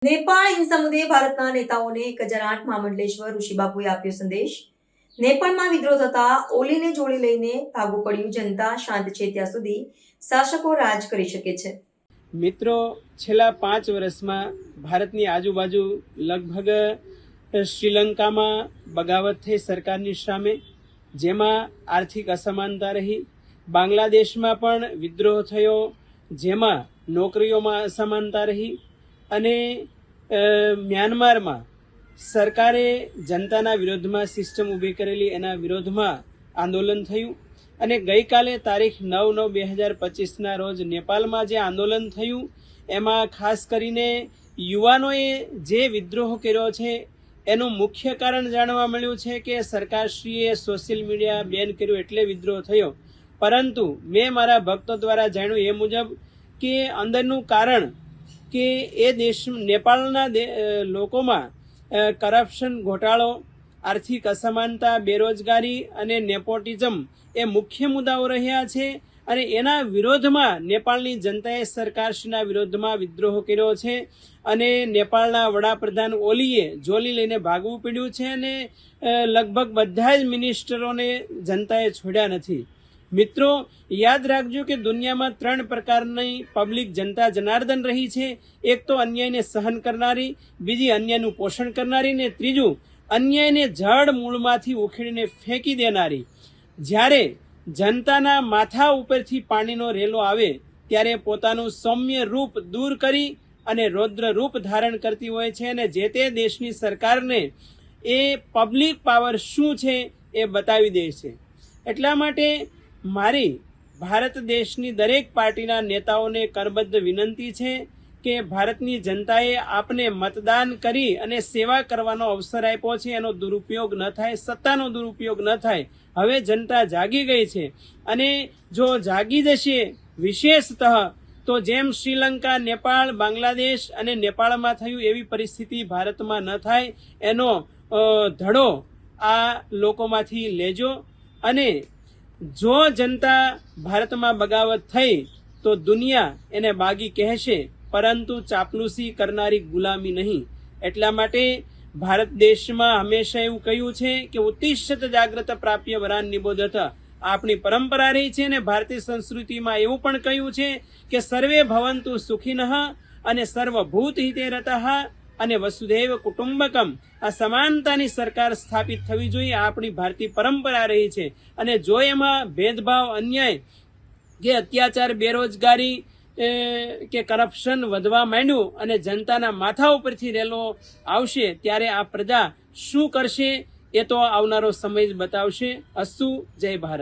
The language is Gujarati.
નેપાળ હિંસા મુદ્દે ભારતના નેતાઓને 1008 મહામંડલેશ્વર ઋષિબાપુએ આપ્યો સંદેશ। નેપાળમાં વિદ્રોહ થતા ઓલીને જોડી લઈને ભાગવું પડ્યું। જનતા શાંત છે ત્યાં સુધી શાસકો રાજ કરી શકે છે। મિત્રો, છેલ્લા 5 વર્ષમાં ભારતની આજુબાજુ લગભગ શ્રીલંકામાં બગાવત થઈ સરકારની સામે, જેમાં આર્થિક અસમાનતા રહી। બાંગ્લાદેશમાં પણ વિદ્રોહ થયો, જેમાં નોકરીઓમાં અસમાનતા રહી। અને મ્યાનમારમાં સરકારે જનતાના વિરોધમાં સિસ્ટમ ઊભી કરેલી, એના વિરોધમાં આંદોલન થયું। અને ગઈકાલે તારીખ 9/9/2025ના રોજ નેપાળમાં જે આંદોલન થયું એમાં ખાસ કરીને યુવાનોએ જે વિદ્રોહ કર્યો છે એનું મુખ્ય કારણ જાણવા મળ્યું છે કે સરકારશ્રીએ સોશિયલ મીડિયા બેન કર્યું એટલે વિદ્રોહ થયો। પરંતુ મેં મારા ભક્તો દ્વારા જાણ્યું એ મુજબ કે અંદરનું કારણ કે એ દેશ નેપાળના લોકોમાં કરપ્શન, ઘોટાળો, આર્થિક અસમાનતા, બેરોજગારી અને નેપોટિઝમ એ મુખ્ય મુદ્દાઓ રહ્યા છે। અને એના વિરોધમાં નેપાળની જનતાએ સરકારશ્રીના વિરોધમાં વિદ્રોહ કર્યો છે। અને નેપાળના વડાપ્રધાન ઓલીએ જોલી લઈને ભાગવું પડ્યું છે અને લગભગ બધા જ મિનિસ્ટરોને જનતાએ છોડ્યા નથી। મિત્રો, યાદ રાખજો કે દુનિયામાં 3 પ્રકારની પબ્લિક જનતા જનાર્દન રહી છે। એક તો અન્યાયને સહન કરનારી, બીજી અન્યાયનું પોષણ કરનારી, ને ત્રીજું અન્યાયને જડ મૂળમાંથી ઉખેડીને ફેંકી દેનારી। જ્યારે જનતાના માથા ઉપરથી પાણીનો રેલો આવે ત્યારે પોતાનું સૌમ્ય રૂપ દૂર કરી અને રૌદ્ર રૂપ ધારણ કરતી હોય છે અને જે તે દેશની સરકારને એ પબ્લિક પાવર શું છે એ બતાવી દે છે। એટલા માટે મારી ભારત દેશની દરેક પાર્ટીના નેતાઓને કરબદ્ધ વિનંતી છે કે ભારતની જનતાએ આપને મતદાન કરી અને સેવા કરવાનો અવસર આપ્યો છે, એનો દુરુપયોગ ન થાય, સત્તાનો દુરુપયોગ ન થાય। હવે જનતા જાગી ગઈ છે અને જો જાગી જશે વિશેષતઃ તો જેમ શ્રીલંકા, નેપાળ, બાંગ્લાદેશ અને નેપાળમાં થયું એવી પરિસ્થિતિ ભારતમાં ન થાય એનો ધડો આ લોકોમાંથી લેજો। અને જો જનતા ભારતમાં બગાવત થઈ તો દુનિયા એને બાગી કહેશે, પરંતુ ચાપલુસી કરનારી ગુલામી નહીં। એટલા માટે ભારત દેશમાં હંમેશા એવું કહ્યું છે કે ઉત્તિષ્ઠત જાગ્રત પ્રાપ્ય વરાન નિબોધત, આપણી પરંપરા રહી છે। અને ભારતીય સંસ્કૃતિમાં એવું પણ કહ્યું છે કે સર્વે ભવંતુ સુખિનઃ અને સર્વભૂત હિતે રતઃ અને વસુધૈવ કુટુંબકમ, આ સમાનતાની સરકાર સ્થાપિત થવી જોઈએ, આપણી ભારતીય પરંપરા રહી છે। અને જો એમાં ભેદભાવ, અન્યાય કે અત્યાચાર, બેરોજગારી કે કરપ્શન વધવા માંડ્યું અને જનતાના માથા ઉપરથી રેલો આવશે ત્યારે આ પ્રજા શું કરશે એ તો આવનારો સમય જ બતાવશે। અસ્તુ, જય ભારત।